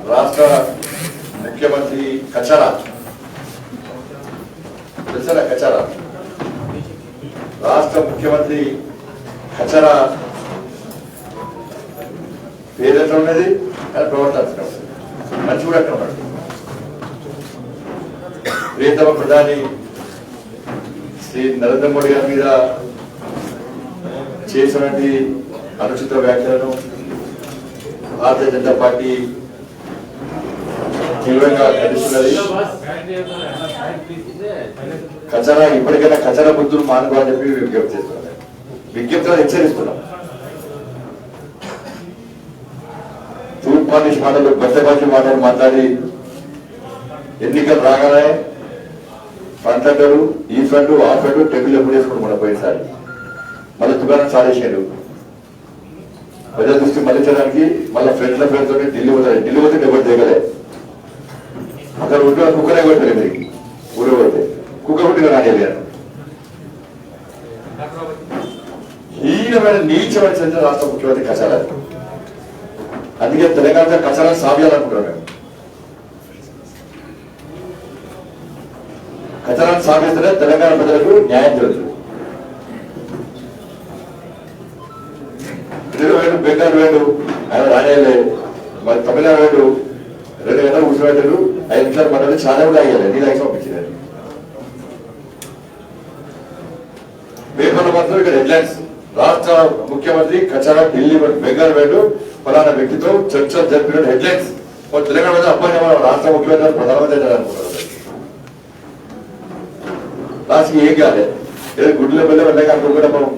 రాష్ట్ర ముఖ్యమంత్రి కచరా తెలుసా కచరా రాష్ట్ర ముఖ్యమంత్రి కచరా పేరు ఎట్లా ఉన్నది కానీ ప్రవర్తన మంచి కూడా ఎట్లా ఉన్నాడు. ప్రియతమ ప్రధాని శ్రీ నరేంద్ర మోడీ గారి మీద చేసినటువంటి అనుచిత వ్యాఖ్యలను భారతీయ జనతా పార్టీ తీవ్రంగా ఖండిస్తున్నది. కచరా ఇప్పటికైనా కచరా బుద్ధులు మానుకోవాలని చెప్పి విజ్ఞప్తి చేస్తున్నారు. విజ్ఞప్తిగా హెచ్చరిస్తున్నాం. తూర్పానిష్ మాటలు గొప్పబాజీ మాటలు మాట్లాడి ఎన్నికలు రాగానే ఫ్రంట్ అంటారు, ఈ ఫ్రంట్ ఆ ఫ్రంట్ టెబుల్ ఎప్పుడు వేసుకుని మనం పోయినసారి మళ్ళీ దుకాణం సాధేశాడు. ప్రజల దృష్టి మళ్ళించడానికి మళ్ళీ ఫ్రెండ్ల పేరుతో ఢిల్లీ పోతాడు. ఢిల్లీ పోతే ఎవరు దిగలే. అక్కడ ఉంటే కుక్కనే కొట్టారు. మీకు ఊరు పోతే కుక్క కొట్టిన రానియలేరు. హీనమైన నీచమైన చెందిన రాష్ట్ర ముఖ్యమంత్రి కచరా. అందుకే తెలంగాణ కచరా సాధ్యాలనుకుంటున్నాం. మేము కచరాన్ని సాగిస్తేనే తెలంగాణ ప్రజలకు న్యాయం జరుగుతుంది. వేడు బెంగాల్ వేడు ఆయన రానేలే, మరి తమిళనాడు వేడు 2 గంటలు కూర్చోబెట్టారు. 5 నిమిషాలు మాట్లాడి చాలా కూడా అయ్యాలి. నీళ్ళు ఐదు పంపించారు. పేపర్ల మాత్రం ఇక్కడ హెడ్లైన్స్, రాష్ట్ర ముఖ్యమంత్రి కచరా ఢిల్లీ బెంగాల్ వేడు ఫలానా వ్యక్తితో చర్చలు జరిపిన హెడ్లైన్స్. తెలంగాణ మీద అబ్బాయి రాష్ట్ర ముఖ్యమంత్రి ప్రధానమంత్రి అనుకుంటారు. లాస్ట్కి ఏం కాలేదు. ఏదో గుడ్లో వెళ్ళే వెళ్ళక అనుకుంటే మనం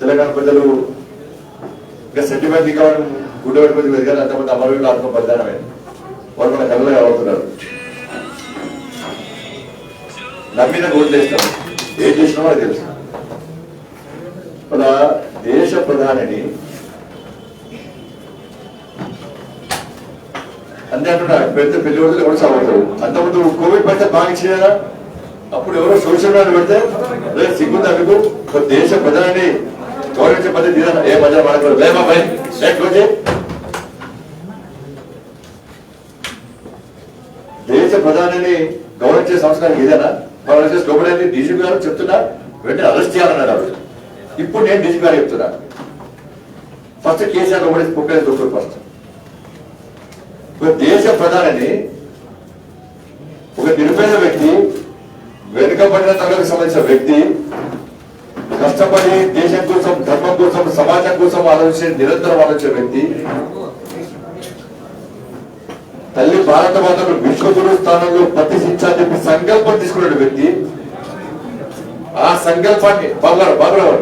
తెలంగాణ ప్రజలు ఇంకా సెంటిమెంట్ కావాలి. గుడ్డ పెట్టుకుంది కానీ అంతమంది అమరవీరులు ఆత్మ బలిదానమే. వాళ్ళు మన కళ్ళగా అవుతున్నారు. నమ్మిన ఓట్లు వేస్తాం. ఏం చేసినామో అది తెలుసు. మన దేశ ప్రధానిని అంతే అంటున్నా. పెద్ద పెళ్లి రోజులు ఎవరు సాగుతారు. అంతకుముందు కోవిడ్ పడితే బాగా ఇచ్చేదా. అప్పుడు ఎవరో సోషల్ మీడియా పెడితే సిగ్గుందా మీకు? ఒక దేశ ప్రధాని గౌరవించే పద్ధతి ఏ మధ్య మాట్లాడదు. దేశ ప్రధానిని గౌరవించే సంస్కారం ఏదైనా వాళ్ళు లోపడైంది. డీజీపీ గారు చెప్తున్నా వెంటనే అరెస్ట్ చేయాలన్నారు. ఇప్పుడు నేను డీజీపీ గారు చెప్తున్నా, ఫస్ట్ కేసీఆర్ లోపడేసి పుట్టేది దొరుకుతుంది. ఫస్ట్ ఒక దేశ ప్రధానిని ఒక నిరుపేద వ్యక్తి, వెనుకబడిన తరగతికి సంబంధించిన వ్యక్తి, కష్టపడి దేశం కోసం, ధర్మం కోసం, సమాజం కోసం ఆలోచించే నిరంతరం ఆలోచించే వ్యక్తి, తల్లి భారత మాతను విశ్వగురు స్థానంలో ప్రతిష్ఠించాలని చెప్పి సంకల్పం తీసుకున్న వ్యక్తి, ఆ సంకల్పాన్ని బాబురావు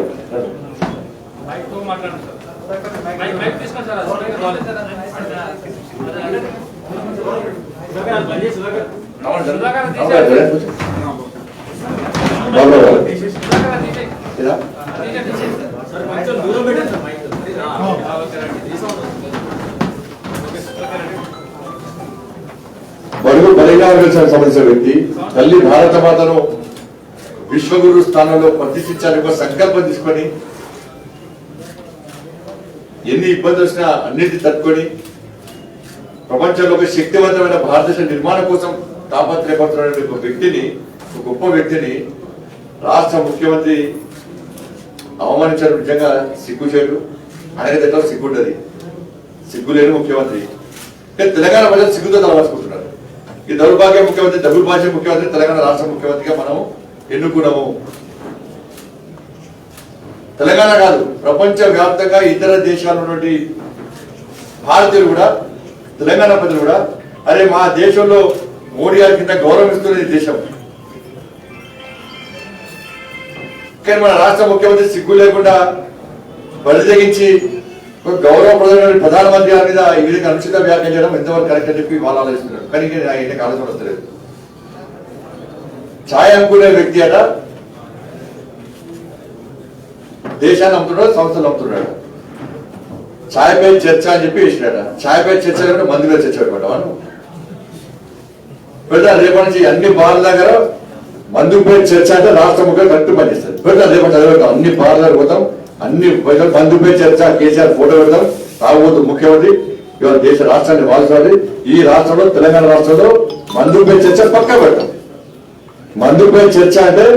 బడుగు బలిగా సంబంధించిన వ్యక్తి, తల్లి భారత మాతను విశ్వగురు స్థానంలో ప్రతిష్ఠించాలని సంకల్పం తీసుకొని ఎన్ని ఇబ్బందులు వచ్చినా అన్నిటిని తట్టుకొని ప్రపంచంలో ఒక శక్తివంతమైన భారతదేశ నిర్మాణం కోసం తాపత్రయపడుతున్న ఒక వ్యక్తిని, ఒక గొప్ప వ్యక్తిని రాష్ట్ర ముఖ్యమంత్రి అవమానించడం నిజంగా సిగ్గుచేటు. ఆయనకి ఎట్లా సిగ్గుంటది. సిగ్గులేని ముఖ్యమంత్రి. తెలంగాణ ప్రజలు సిగ్గుతో తలవాసుకుంటున్నారు. ఈ దౌర్భాగ్య ముఖ్యమంత్రి, దౌర్భాగ్య ముఖ్యమంత్రి తెలంగాణ రాష్ట్ర ముఖ్యమంత్రిగా మనం ఎన్నుకున్నాము. తెలంగాణ కాదు, ప్రపంచ వ్యాప్తంగా ఇతర దేశాల నుండి భారతీయులు కూడా, తెలంగాణ ప్రజలు కూడా అరే మా దేశంలో మోడీ గారి కింద గౌరవిస్తున్నది దేశం. కానీ మన రాష్ట్ర ముఖ్యమంత్రి సిగ్గు లేకుండా బలి తెగించి గౌరవప్రదమైన ప్రధానమంత్రి గారి మీద ఈ విధంగా అనుచిత వ్యాఖ్యలు చేయడం ఎంతవరకు కరెక్ట్ అని చెప్పి వాళ్ళు ఆలోచిస్తున్నారు. కానీ ఆయనకి ఆలోచన వస్తలేదు. ఛాయ్ అమ్ముకునే వ్యక్తి అట దేశాన్ని అమ్ముతున్నాడు, సంస్థలు అమ్ముతున్నాడు. ఛాయ్ పై చర్చ అని చెప్పి వేసినాడ. ఛాయ్ పై చర్చ కంటే మంది మీద చర్చ పెట్టుకుంటా మనం పెడతా. రేపటి నుంచి అన్ని బార్ల దగ్గర మందు పై చర్చ అంటే రాష్ట్ర ముఖ్యంగా కరెక్ట్ పనిచేస్తుంది. పెడతా రేపటి చదివేస్తాం. అన్ని బార్ల దగ్గర పోతాం, అన్ని మందు పై చర్చ, కేసీఆర్ ఫోటో పెడతాం, తాగుబోతు ముఖ్యమంత్రి ఇవాళ దేశ రాష్ట్రాన్ని మార్చాలి. ఈ రాష్ట్రంలో తెలంగాణ రాష్ట్రంలో మందుపై చర్చ పక్కా పెట్టాం. మందుపై చర్చ అంటే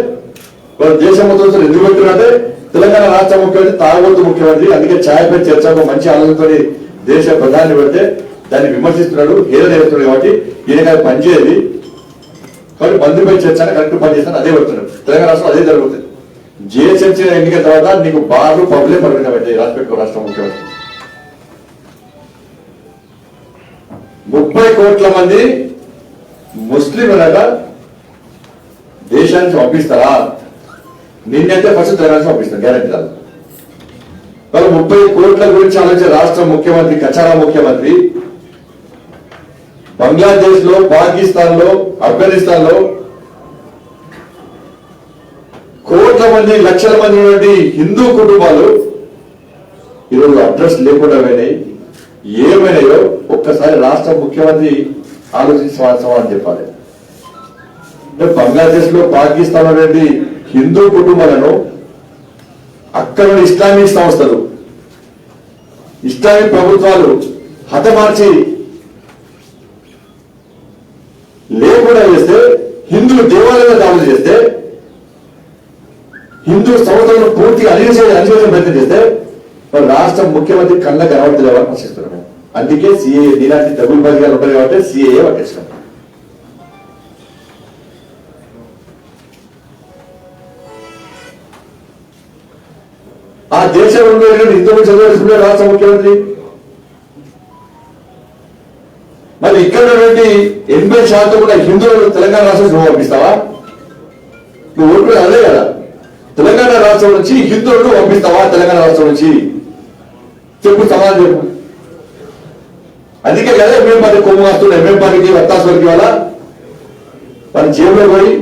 దేశం మొత్తం ఎందుకు పెట్టినంటే తెలంగాణ రాష్ట్ర ముఖ్యమంత్రి తాగబోతు ముఖ్యమంత్రి, అందుకే ఛాయపై చర్చ మంచి ఆలోచనతో దేశ ప్రధాని పెడితే దాన్ని విమర్శిస్తున్నాడు, హేళన చేస్తున్నాడు. కాబట్టి ఈయన పనిచేయాలి. కాబట్టి మందుపై చర్చ కరెక్ట్ పనిచేస్తాను అదే పెడుతున్నాడు. తెలంగాణ రాష్ట్రంలో అదే జరుగుతుంది. జిహెచ్ఎంసీ ఎన్నికల తర్వాత నీకు బార్లు పబ్లే పరిమితం పెట్టాయి రాష్ట్ర ముఖ్యమంత్రి. 30 కోట్ల మంది ముస్లింలుగా దేశానికి పంపిస్తారా? నిన్నైతే ఫస్ట్ తెలంగాణ పంపిస్తారు, గ్యారెంటీ రాదు. వాళ్ళు 30 కోట్ల గురించి ఆలోచించే రాష్ట్ర ముఖ్యమంత్రి, కచారా ముఖ్యమంత్రి బంగ్లాదేశ్ లో, పాకిస్తాన్ లో, ఆఫ్ఘనిస్తాన్ లో కోట్ల మంది, లక్షల మంది ఉన్నటువంటి హిందూ కుటుంబాలు ఈరోజు అడ్రస్ లేకుండా పోయినాయి. ఏమైనాయో ఒక్కసారి రాష్ట్ర ముఖ్యమంత్రి ఆలోచించి సమాధానం చెప్పాలి. బంగ్లాదేశ్ లో, పాకిస్తాన్ ఉన్నటువంటి హిందూ కుటుంబాలను అక్కడ ఇస్లామిక్ సంస్థలు, ఇస్లామిక్ ప్రభుత్వాలు హతమార్చి లేకుండా చేస్తే, హిందూ దేవాలయాలను దాడులు చేస్తే, హిందూ సంస్థలను పూర్తిగా అణిచేసే ప్రయత్నం చేస్తే రాష్ట్ర ముఖ్యమంత్రి కళ్ళ కనబడలేవని ప్రశ్నిస్తున్నాను. అందుకే సిఏఏ నీలాంటి డబ్బులు బదిగా ఉంటాయి కాబట్టి సిఏఏ పట్టించాం. ఆ దేశంలో హిందువులు చదివేసుకున్నాడు రాష్ట్ర ముఖ్యమంత్రి. మరి ఇక్కడ 80% కూడా హిందువులు తెలంగాణ రాష్ట్రం నువ్వు పంపిస్తావా? నువ్వు ఓటు అదే కదా, తెలంగాణ రాష్ట్రం నుంచి హిందువులను పంపిస్తావా? తెలంగాణ రాష్ట్రం నుంచి చెప్పు, సమాధానం చెప్పు. అందుకే కదా ఎంఎం పార్టీ కొమ్ము వస్తున్నా, ఎంఎం పార్టీకి వత్తాసులకి వల్ల వాళ్ళ జేబులో పోయి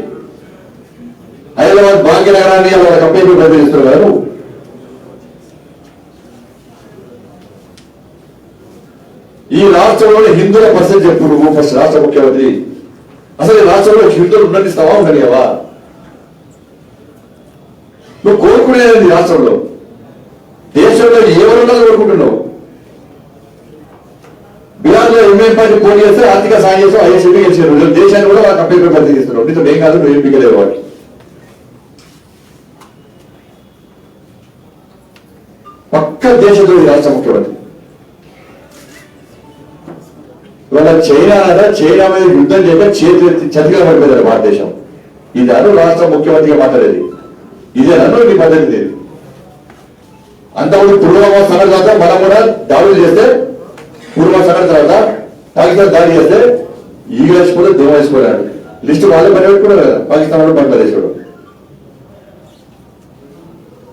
హైదరాబాద్ భాగ్యనగరాన్ని వాళ్ళ కంపెనీ ప్రతినిధిస్తున్నారు కదా నువ్వు. ఈ రాష్ట్రంలో హిందువుల పరిస్థితి చెప్పు నువ్వు ఫస్ట్ రాష్ట్ర ముఖ్యమంత్రి. అసలు ఈ రాష్ట్రంలో హిందువులు ఉన్నటిస్తావా, ఉండనివా? నువ్వు కోరుకునేది రాష్ట్రంలో, దేశంలో ఎవరున్నది కోరుకుంటున్నావు? బీహార్లో ఎంఎం పార్టీ పోటీ చేస్తే ఆర్థిక సాయం చేస్తే ఐఎస్ఎంపీ గెలిచారు. దేశాన్ని కూడా వాళ్ళ కంపెనీ ప్రతినిధిస్తున్నావు. నీతో ఏం కాదు, నువ్వు ఏం పిగలేవు వాడికి. పక్క దేశంలో రాష్ట్ర ముఖ్యమంత్రి. ఇవాళ చైనా మీద యుద్ధం చేయక చతిగా పడిపోయారు భారతదేశం. ఇది అను రాష్ట్ర ముఖ్యమంత్రిగా మాట్లాడేది, ఇదే నన్ను నీ పద్ధతి లేదు. అంతకుముందు పుల్వామా సంఘటన తర్వాత మనం కూడా దాడులు చేస్తే, పుల్వామా సంఘటన తర్వాత పాకిస్తాన్ దాడి చేస్తే ఈగ వేసుకోలేదు, దోమ వేసుకోలేడు. లిస్టు వాళ్ళే పని పెట్టుకున్నారు కదా, పాకిస్తాన్ వాడు, బంగ్లాదేశ్ వాడు.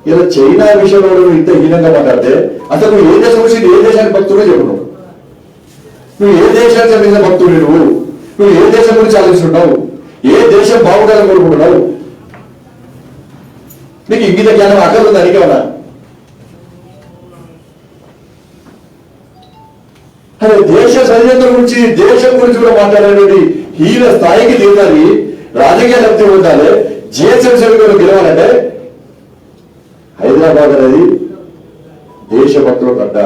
ఇలా చైనా విషయంలో ఇంత హీనంగా మాట్లాడితే అసలు నువ్వు ఏ దేశం వచ్చి ఏ దేశానికి భక్తుడో చెప్పు. నువ్వు ఏ దేశానికి చెందిన భక్తుడు? నువ్వు ఏ దేశం గురించి ఆలోచిస్తున్నావు? ఏ దేశం బాగుండాలని కోరుకుంటున్నావు? నీకు ఇంగిత జ్ఞానం అక్కర్లేదు అడిగేవనా? అదే దేశ సరిహద్దుల గురించి, దేశం గురించి కూడా మాట్లాడేది హీన స్థాయికి దిగాలి. రాజకీయ లబ్ధి ఉండాలి. జిహెచ్ఎంసీ గెలవాలంటే హైదరాబాద్ అనేది దేశభక్తులు గడ్డ.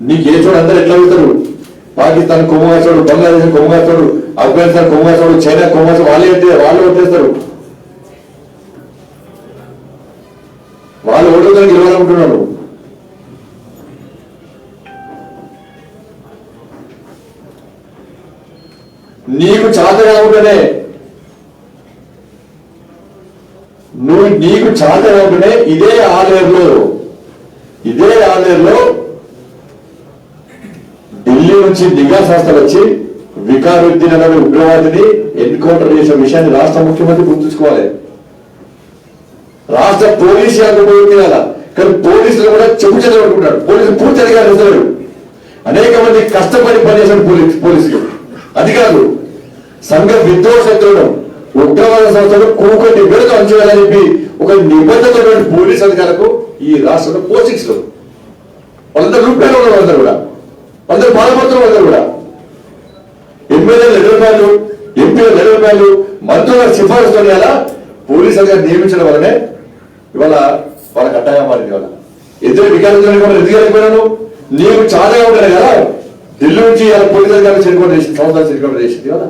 నీకు ఏ చోటు అందరూ ఎట్లా వెళ్తారు? పాకిస్తాన్ కొమ్ముగాచోడు, బంగ్లాదేశ్ కొమ్ముగాచోడు, ఆఫ్ఘనిస్తాన్ కొమ్ముగాచోడు, చైనా కొమ్ముగాచోడు, వాళ్ళు ఓటేస్తారు. వాళ్ళు ఓటుతో గెలవాలనుకుంటున్నాడు. నీకు చేత కాకుండానే నీకు చేత కాకుండానే ఇదే ఆలేరులో ఢిల్లీ నుంచి నిఘా సంస్థలు వచ్చి వికారుద్దీన్ అనే ఉగ్రవాదిని ఎన్కౌంటర్ చేసిన విషయాన్ని రాష్ట్ర ముఖ్యమంత్రి గుర్తుంచుకోవాలి. రాష్ట్ర పోలీసు శాఖ కానీ పోలీసులు కూడా చెప్పు చదవనుకుంటాడు. పోలీసులు పూర్తి అధికారులు ఇస్తారు. అనేక మంది కష్టపడి పనిచేసిన పోలీసులు అధికారులు సంఘ విధ్వంసకులను, ఉగ్రవాద సంస్థలు కూకటి వేలతో అంచువేయాలని చెప్పి ఒక నిబద్ధత పోలీసు అధికారులకు ఈ రాష్ట్రంలో పోస్టింగ్స్ లో వాళ్ళందరూ రూపాయలు ఉన్నారు. వాళ్ళందరూ కూడా అందరూ బాధపడుతున్నారు. వాళ్ళందరూ కూడా ఎమ్మెల్యేలు 2 రూపాయలు, ఎంపీలు 2 రూపాయలు, మంత్రుల సిఫారసు అలా పోలీసు అధికారులు నియమించడం వల్లనే ఇవాళ వాళ్ళ కట్టగా మారింది. ఇవాళ ఇద్దరు వికాసం ఎందుకు వెళ్ళిపోయినాను? నీకు చాలా ఉంటారు కదా, ఢిల్లీ నుంచి ఇలా పోలీసు అధికారులు చేరుకోవడం చేసింది, సంవత్సరాలు చేరుకోవడం చేసింది కదా.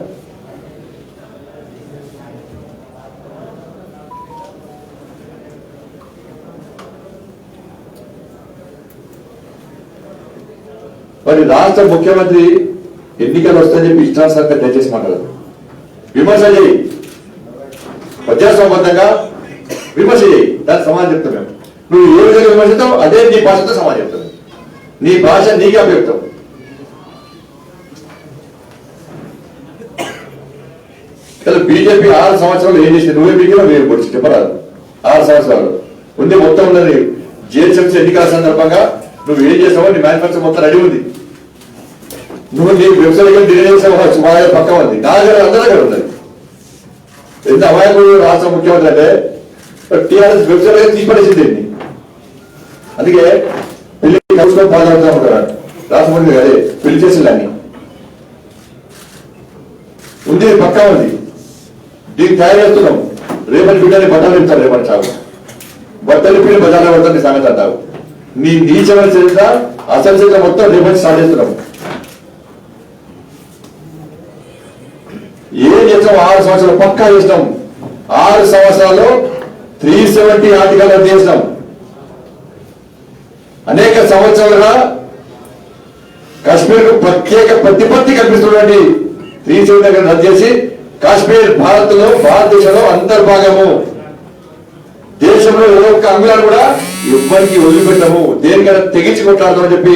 మరి రాష్ట్ర ముఖ్యమంత్రి ఎన్నికలు వస్తాయని చెప్పి ఇష్టానుసారంగా దయచేసి మాట్లాడదు. విమర్శ చేయి, ప్రజాస్వామ్యంగా విమర్శ చేయి, దానికి సమాధానం చెప్తాం మేము. నువ్వు ఏ విధంగా విమర్శిస్తావు అదే నీ భాషతో సమాధానం చెప్తావు. నీ భాష నీకే అభివ్యక్తం. బీజేపీ 6 సంవత్సరాలు ఏం చేసింది? నువ్వే బీజేపీ మీరు పొడిచి చెప్పరాదు. 6 సంవత్సరాలు ఉంది, మొత్తం ఉన్నది. జిహెచ్ఎంసీ ఎన్నికల సందర్భంగా నువ్వు ఏం చేసావో నీ మేనిఫెస్టో మొత్తం రెడీ ఉంది. నువ్వు నీ వెబ్సైట్ డిలే చేసావు, సుమారు పక్క ఉంది. నా దగ్గర అందరి దగ్గర ఉంది. ఎంత అమాయకుడు రాష్ట్ర ముఖ్యమంత్రి అంటే టీఆర్ఎస్ వెబ్సైట్ తీసిపడేసింది. అందుకే పెళ్లి కలుసుకొని బాధపడుతూ ఉంటారు రాష్ట్ర ముఖ్యమంత్రి. అదే పెళ్లి చేసిందని ఉంది, పక్కా ఉంది. దీన్ని తయారు చేస్తున్నాం. రేపటి బిడ్డని బట్టలు ఇస్తారు, రేపటి చావు బట్టలు పిల్లి బజార్లో పడతాను. నీ సంగతి అంటావు. నీ నీచమైన చరిత్ర అసలు చరిత్ర మొత్తం రేపటి స్టార్ట్ చేస్తున్నాం. ఏం చేస్తాం? 6 సంవత్సరాలు పక్కా చేసినాం. 6 సంవత్సరాల్లో 370 ఆర్టికల్ రద్దు చేసినాం. అనేక సంవత్సరాలుగా కాశ్మీర్ కు ప్రత్యేక ప్రతిపత్తి కల్పిస్తున్నటువంటి 370 రద్దు చేసి కాశ్మీర్ భారతదేశంలో అంతర్భాగము. దేశంలో ఏ ఒక్క అంగుళాన్ని కూడా ఎవ్వరికి వదిలిపెట్టము, దేనికైనా తెగించి కొట్లాడతామని చెప్పి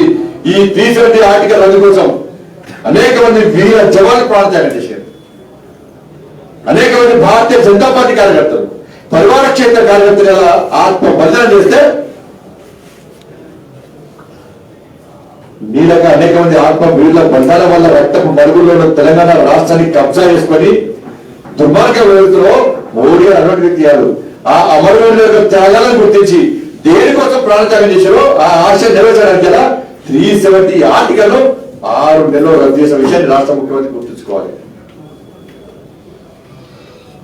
ఈ 370 ఆర్టికల్ రద్దు కోసం అనేక మంది వీర జవాన్లు ప్రాణత్యాగం చేశారు. అనేక మంది భారతీయ జనతా పార్టీ కార్యకర్తలు, పరివార క్షేత్ర కార్యకర్తలు ఎలా ఆత్మ బలిదానం చేస్తే నీలాగా అనేక మంది ఆత్మ వీరుల బంధాల వల్ల రక్తపు మరుగుల్లో తెలంగాణ రాష్ట్రాన్ని కబ్జా చేసుకొని దుర్మార్గ వ్యవస్థలో మోడీ అటువంటి వ్యక్తి కాదు. ఆ అమరవీరుల యొక్క త్యాగాలను గుర్తించి దేనికోసం ప్రాణత్యాగం చేశారో ఆ ఆశ నెరవేర్చడానికి ఎలా 370 ఆర్టికల్ 6 నెలలు రద్దు చేసిన విషయాన్ని రాష్ట్ర ముఖ్యమంత్రి గుర్తుంచుకోవాలి.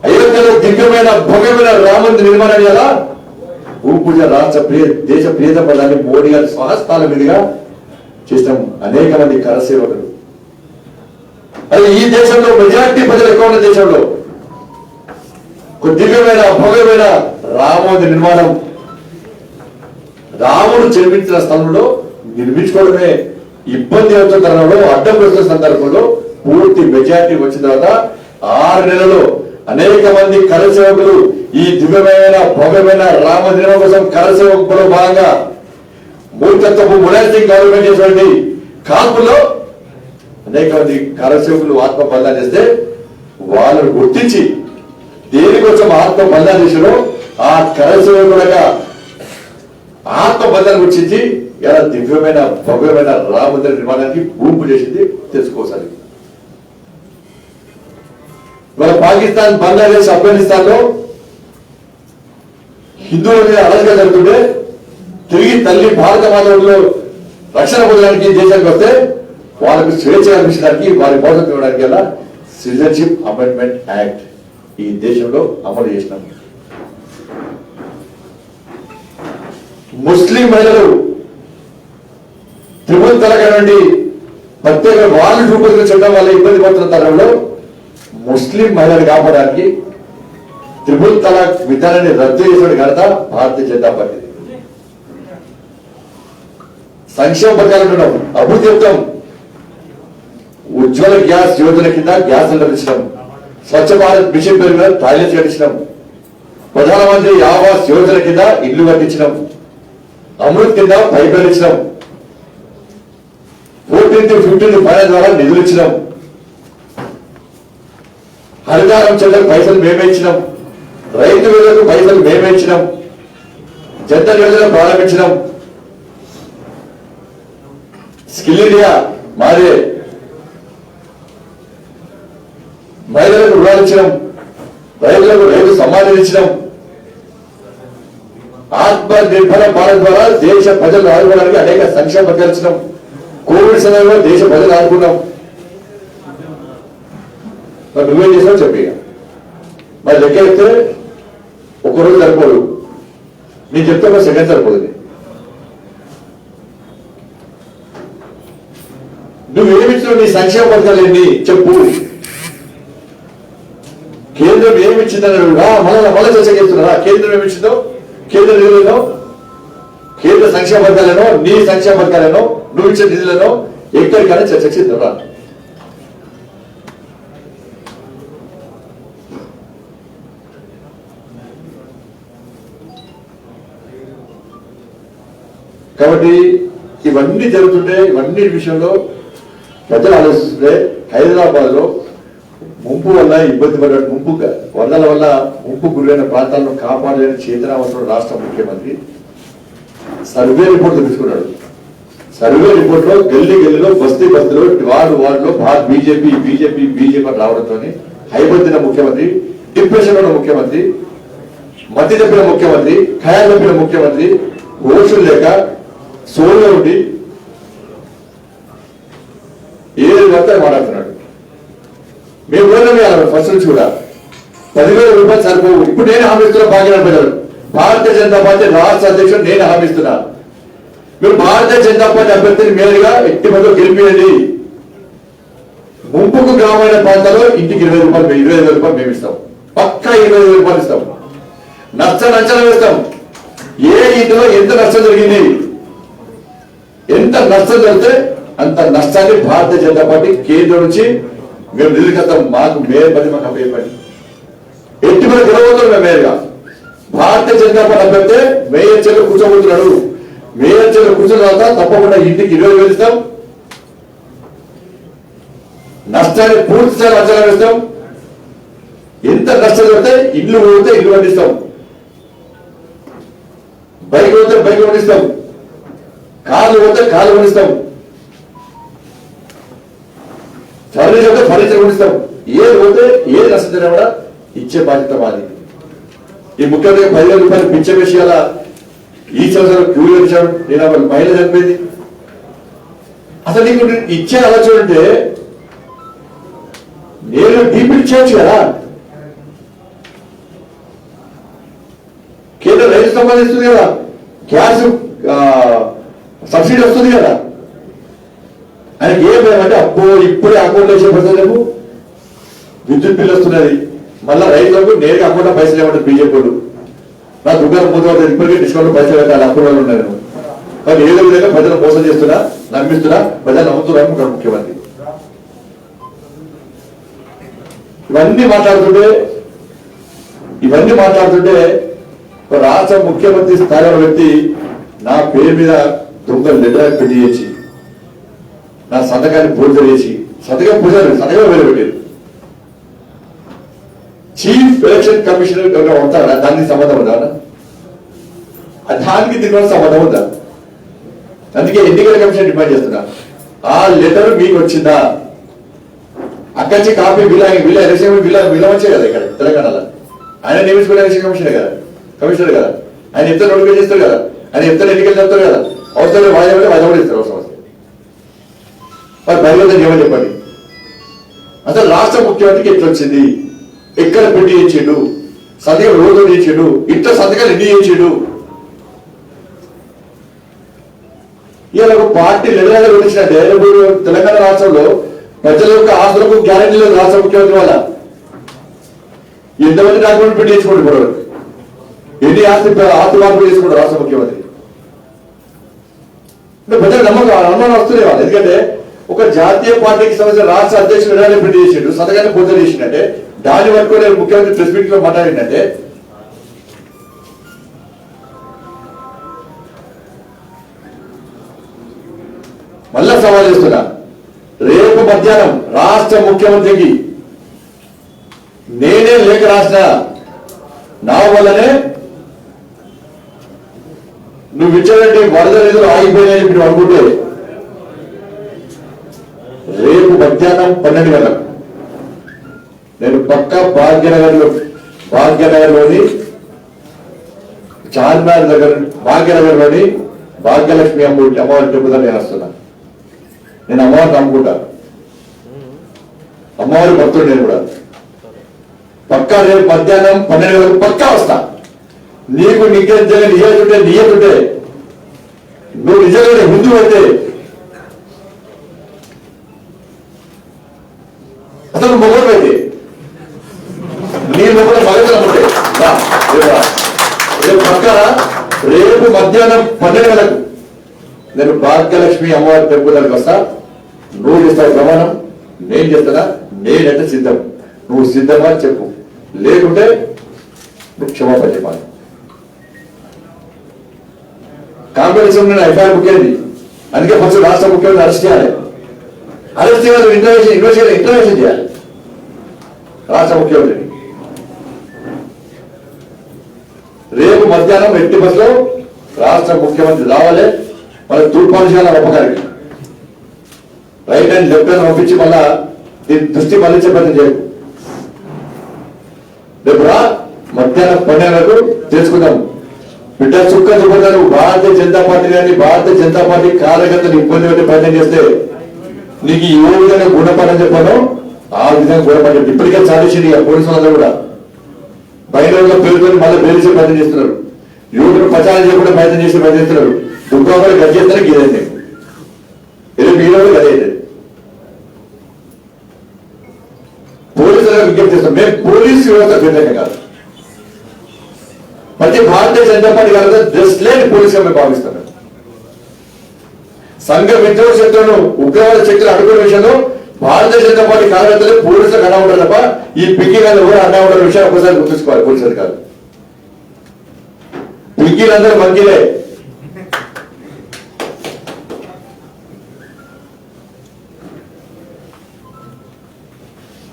అయోధ్యలో దివ్యమైన భవ్యమైన రామందిర నిర్మాణాన్ని ఎలా భూమి పూజ రాష్ట్ర దేశ ప్రియత పదాన్ని మోడీ గారి స్వహస్తాల మీదుగా చేసినాం. అనేక మంది కరసేవకులు. అది ఈ దేశంలో మెజారిటీ ప్రజలు ఎక్కువ ఉన్న దేశంలో ఒక దివ్యమైన భవ్యమైన రామోది నిర్మాణం రాముడు జన్మించిన స్థలంలో నిర్మించుకోవడమే ఇబ్బంది అవుతున్న తరుణంలో, అడ్డం వస్తున్న సందర్భంలో పూర్తి మెజారిటీ వచ్చిన తర్వాత 6 నెలల్లో అనేక మంది కరసేవకులు ఈ దివ్యమైన భవ్యమైన రామ నిర్మాణం కోసం కరసేవకులో భాగంగా మూర్ఖత్వపు ములాస్టింగ్ గవర్నమెంట్ చేసినటువంటి కాల్పుల్లో అనేక మంది కరసేవకులు ఆత్మ బలిదానం చేస్తే వాళ్ళను గుర్తించి దేనికోసం ఆత్మ బలిదానం చేసారో ఆ కరసేవకులుగా ఆత్మ బలిదానం గుర్తించి ఇలా దివ్యమైన భవ్యమైన రామందిర నిర్మాణానికి భూమి చేసింది తెలుసుకోసారి. ఇవాళ పాకిస్తాన్, బంగ్లాదేశ్, ఆఫ్ఘనిస్తాన్ లో హిందువుల మీద అలజడిగా జరుగుతుంటే తిరిగి తల్లి భారత మాతలో రక్షణ పొందడానికి దేశానికి వస్తే వాళ్ళకు స్వేచ్ఛ కల్పించడానికి, వారి భద్రత ఇవ్వడానికి వల్ల సిటిజన్షిప్ అమెండ్మెంట్ యాక్ట్ ఈ దేశంలో అమలు చేసినాం. ముస్లిం మహిళలు త్రిపుల్ తలాక్ నుండి ప్రత్యేక వాళ్ళు రూపొందించిన చట్టం వల్ల ఇబ్బంది పడుతున్న తరంలో ముస్లిం మహిళలు కాపాడడానికి త్రిపుల్ తలాక్ విధానాన్ని రద్దు చేసిన ఘనత భారతీయ జనతా పార్టీ. సంక్షేమ పథకాలు ఉండడం, అభివృద్ధి చెప్తాం. ఉజ్వల గ్యాస్ యోజన కింద గ్యాస్ నిర్మించడం, స్వచ్ఛ భారత్ మిషన్ పేరు మీద టాయిలెట్స్ కట్టించడం, ప్రధానమంత్రి ఆవాస్ యోజన కింద ఇల్లు కట్టించడం, అమృత్ కింద పైపులు ఇచ్చడం, 14-15 ఫైనాన్స్ ద్వారా నిధులు ఇచ్చడం, హరితారం చెల్లకు పైసలు మేమే ఇచ్చినాం, రైతు వేలకు పైసలు మేమే ఇచ్చినాం, జనతా యోజన ప్రారంభించడం, స్కిల్ ఇండియా మాదే, మహిళలకు రుణాలు ఇచ్చడం, రైతులకు రైతు సమాధానం ఇచ్చడం, ఆత్మ నిర్భర భారత్ ద్వారా దేశ ప్రజలు ఆదుకోవడానికి అనేక సంక్షేమ పథకాలు ఇచ్చడం, కోవిడ్ సమయంలో దేశ ప్రజలు ఆదుకున్నాం. మరి నువ్వేం చేసావు చెప్పి మరి లెక్క చెప్తే ఒక్కరోజు సరిపోదు, నేను చెప్తే ఒక సెకండ్ సరిపోతుంది. నువ్వేమిచ్చినావు, నీ సంక్షేమ పథకాలు ఏంటి చెప్పు. కేంద్రం ఏమిచ్చిందని మళ్ళీ చర్చ చేస్తున్నారా? కేంద్రం ఏమిచ్చిందో, కేంద్రం నిధులను, కేంద్ర సంక్షేమ పథకాలను, నీ సంక్షేమ పథకాలను, నువ్వు ఇచ్చిన నిధులను ఎక్కడికైనా చర్చ చేస్తున్నారా? కాబట్టి ఇవన్నీ జరుగుతుంటే, ఇవన్నీ విషయంలో ప్రజలు ఆలోచిస్తుంటే, హైదరాబాద్ లో ముంపు వల్ల ఇబ్బంది పడ్డ వరదల వల్ల ముంపు గురైన ప్రాంతాలను కాపాడలేని చేతనావసరం రాష్ట్ర ముఖ్యమంత్రి సర్వే రిపోర్ట్ తీసుకున్నాడు. సర్వే రిపోర్ట్ లో గల్లీలో బస్తీలో వార్డులో బీజేపీ రావడంతో హైబద్దిన ముఖ్యమంత్రి, డిప్రెషన్ ఉన్న ముఖ్యమంత్రి, మతి తప్పిన ముఖ్యమంత్రి, ఖయాలు తప్పిన ముఖ్యమంత్రి, ఓషులు లేక సోలో ఉండి ఏది పడితే మాట్లాడుతున్నాడు. మేము కూడా ఫస్ట్ నుంచి కూడా 10,000 రూపాయలు సరిపోవు. ఇప్పుడు నేను హామీ ఇస్తున్నా. భారతీయ జనతా పార్టీ రాష్ట్ర అధ్యక్షుడు నేను హామీ ఇస్తున్నా. మీరు భారతీయ జనతా పార్టీ అభ్యర్థిని మేలుగా ఎట్టి మందిలో గెలిపియండి. ముంపుకు గ్రామీణ ప్రాంతాల్లో ఇంటికి 25,000 రూపాయలు మేము ఇస్తాం. పక్కా 25,000 రూపాయలు ఇస్తాం. నష్టం అంచనా వేస్తాం. ఏ ఇంటిలో ఎంత నష్టం జరిగింది, ఎంత నష్టం జరిగితే అంత నష్టాన్ని భారతీయ జనతా పార్టీ కేంద్రం నుంచి మేము నిధులుకెళ్తాం. మాకు మేయర్ పని, మాకు అభ్యర్థి పని ఎట్టి మీద గెలవబోతున్నాం. మేము మేయర్గా భారతీయ జనతా పార్టీ అభ్యర్థి మేయర్ చేతిలో కూర్చోబోతున్నాడు. మేయర్ చేతిలో కూర్చున్న తర్వాత తప్పకుండా ఇంటికి 20,000 ఇస్తాం. నష్టాన్ని పూర్తి స్థాయి అంచనా వేస్తాం. ఎంత నష్టం జరిగితే ఇల్లు పోతే ఇల్లు పండిస్తాం, బైక్ పోతే బైక్ పండిస్తాం, కార్లు పోతే కార్లు పండిస్తాం, ఫర్నిచర్ పోతే ఫర్నిచర్ పండిస్తాం. ఏది పోతే ఏది నష్టం జరిగినా కూడా ఇచ్చే బాధ్యత మాది. ఈ ముఖ్యమంత్రి 10,000 రూపాయలు పిచ్చ విషయాల ఈ సంవత్సరం క్యూ ఇచ్చాడు. నేను మహిళ చనిపోయింది. అసలు నీకు ఇచ్చే ఆలోచన అంటే నేను డీపీటీ చేయొచ్చు కదా. కేంద్రం రైతు సంబంధిస్తుంది కదా, గ్యాస్ సబ్సిడీ వస్తుంది కదా. ఆయనకి ఏం లేదంటే అప్పుడు ఇప్పుడే అకౌంట్ వేసే పైసలు లేవు, విద్యుత్ బిల్లు వస్తున్నది, మళ్ళీ రైతులకు నేరుగా అకౌంట్ పైసలు ఏమంటారు బీజేపీ. నా దుకాణం మూతపడుతుంది, ఇప్పటికే డిస్కౌంట్ పైసలు పెట్టాలి, అకౌంట్ ఉన్నాయి. కానీ ఏదో విధంగా ప్రజలు మోసం చేస్తున్నా, నమ్మిస్తున్నా, ప్రజలు నమ్ముతున్నారు ముఖ్యమంత్రి. ఇవన్నీ మాట్లాడుతుంటే రాష్ట్ర ముఖ్యమంత్రి స్థాయిలో వ్యక్తి నా పేరు మీద దొంగ లెటర్ పెట్టి చేసి, నా సంతకాన్ని పూజ చేసి, సంతకం వేరే పెట్టారు. చీఫ్ ఎలక్షన్ కమిషనర్ ఎవరైనా ఉంటారా? దానికి సంబంధం ఉందా? దానికి దీనివల్ల సంబంధం ఉందా? అందుకే ఎన్నికల కమిషన్ డిమాండ్ చేస్తున్నా, ఆ లెటర్ మీకు వచ్చిందా? అక్కడి నుంచి కాపీ వీళ్ళ ఎలక్షన్ వచ్చే కదా ఇక్కడ తెలంగాణలో. ఆయన నియమించుకునే ఎలక్షన్ కమిషనర్ కదా. ఆయన ఎంత నోటిఫికేషన్ చేస్తారు కదా, ఆయన ఎంత ఎన్నికలు చెప్తారు కదా. అవసరం వాయిదా కూడా ఇస్తారు అవసరం వస్తే. మరి బయలుదేరి ఏమని చెప్పండి. అసలు రాష్ట్ర ముఖ్యమంత్రికి ఎట్లా వచ్చింది, ఎక్కడ పెట్టి చేయించాడు, సంతకం రోజు చేయించాడు, ఇట్లా సంతకాలు ఎన్ని చేయించాడు. ఇలా ఒక పార్టీ లెటర్ గురించినట్టే తెలంగాణ రాష్ట్రంలో ప్రజల యొక్క ఆస్తులకు గ్యారెంటీ లేదు రాష్ట్ర ముఖ్యమంత్రి వల్ల. ఎంతమంది డాక్యుమెంట్ పెట్టి చేసుకోండి, ఇప్పుడు ఎన్ని ఆస్తి మార్పులు చేసుకుంటారు రాష్ట్ర ముఖ్యమంత్రి. ప్రజలు నమ్మకం వస్తుంది వాళ్ళు. ఎందుకంటే ఒక జాతీయ పార్టీకి సంబంధించిన రాష్ట్ర అధ్యక్షుడు ఎలానే పెట్టి చేసిండు, సంతకాన్ని పూజ చేసిందంటే, దాని వరకు నేను ముఖ్యమంత్రి ప్రెస్ మీట్ లో మాట్లాడిందంటే మళ్ళా సవాల్ చేస్తున్నా. రేపు మధ్యాహ్నం రాష్ట్ర ముఖ్యమంత్రికి నేనే లేఖ రాసిన, నా వల్లనే నువ్వు ఇచ్చినట్టు వరద నిధులు ఆగిపోయినాయని చెప్పి నువ్వు అనుకుంటే రేపు మధ్యాహ్నం 12 గంటలకు నేను పక్కా భాగ్యనగర్లోని చార్మినార్ దగ్గర భాగ్యనగర్లోని భాగ్యలక్ష్మి అమ్మవారి టెంపుల్ నేను వస్తున్నా. నేను అమ్మవారిని నమ్ముకుంటా, అమ్మవారి భక్తుడు. నేను కూడా పక్కా రేపు మధ్యాహ్నం 12 గంటలకు పక్కా వస్తా. నీకు నిజంగా నిజంటే నువ్వు నిజంగా హిందూ అయితే మధ్యాహ్నం 12 గంటలకు నేను భాగ్యలక్ష్మి అమ్మవారి టెంపుల్ దగ్గరికి వస్తా. నువ్వు చేస్తావు ప్రమాణం, నేను చేస్తానా? నేనంటే సిద్ధం. నువ్వు సిద్ధమా చెప్పు, లేకుంటే నువ్వు క్షమాపణ చెప్పాలి. కాంగ్రెస్ ఎఫ్ఐఆర్ బుక్ అయింది. అందుకే ఫస్ట్ రాష్ట్ర ముఖ్యమంత్రి అరెస్ట్ చేయాలి. అరెస్ట్ చేయాలి, ఇంటర్వ్యూషన్ చేయాలి రాష్ట్ర ముఖ్యమంత్రిని. రేపు మధ్యాహ్నం ఎట్టి బస్సులో రాష్ట్ర ముఖ్యమంత్రి రావాలి. మన తూర్పాలు చేయాలి ఒక్కగారికి రైట్ హ్యాండ్ లెఫ్ట్ హ్యాండ్ పంపించి మళ్ళా దీని దృష్టి మళ్ళించే ప్రయత్నం చేయకు. రేపు రా మధ్యాహ్నం 12 తెలుసుకుందాం. బిడ్డ చుక్క చూపడతారు. భారతీయ జనతా పార్టీ కానీ భారతీయ జనతా పార్టీ కార్యకర్తలు ఇబ్బంది పెట్టే ప్రయత్నం చేస్తే నీకు ఏ విధంగా గుణపడని చెప్పాను ఆ విధంగా గుణపడి ఇప్పటికే సాధించింది. పోలీసు వాళ్ళందరూ కూడా బయట పేరుకొని మళ్ళీ బెదిరించే ప్రయత్నం చేస్తున్నారు. యువకులు ప్రచారం చేయకుండా ప్రయత్నం చేసే ప్రయత్నం చేస్తున్నారు. దుర్గాబాలు గది చేస్తానే గీదండి ఏదో మీలో గది అయితే పోలీసులకు విజ్ఞప్తి చేస్తాం. మేము పోలీసు వ్యవస్థ వ్యతిరేకంగా కాదు. ప్రతి భారతీయ జనతా పార్టీ కాదు డ్రెస్ లేని పోలీసుగా మేము భావిస్తాం. సంఘ విద్రోహ శక్తులను ఉగ్రవాద శక్తులు అడ్డుకునే విషయంలో భారతీయ జనతా పార్టీ కార్యకర్తలు పోలీసులకు అన్నా ఉంటారు తప్ప ఈ పిక్కీలు కూడా అన్నా ఉంటారు విషయాన్ని ఒకసారి గుర్తుంచుకోవాలి. పోలీసు అధికారులు పిక్కీలందరూ మంకిలే.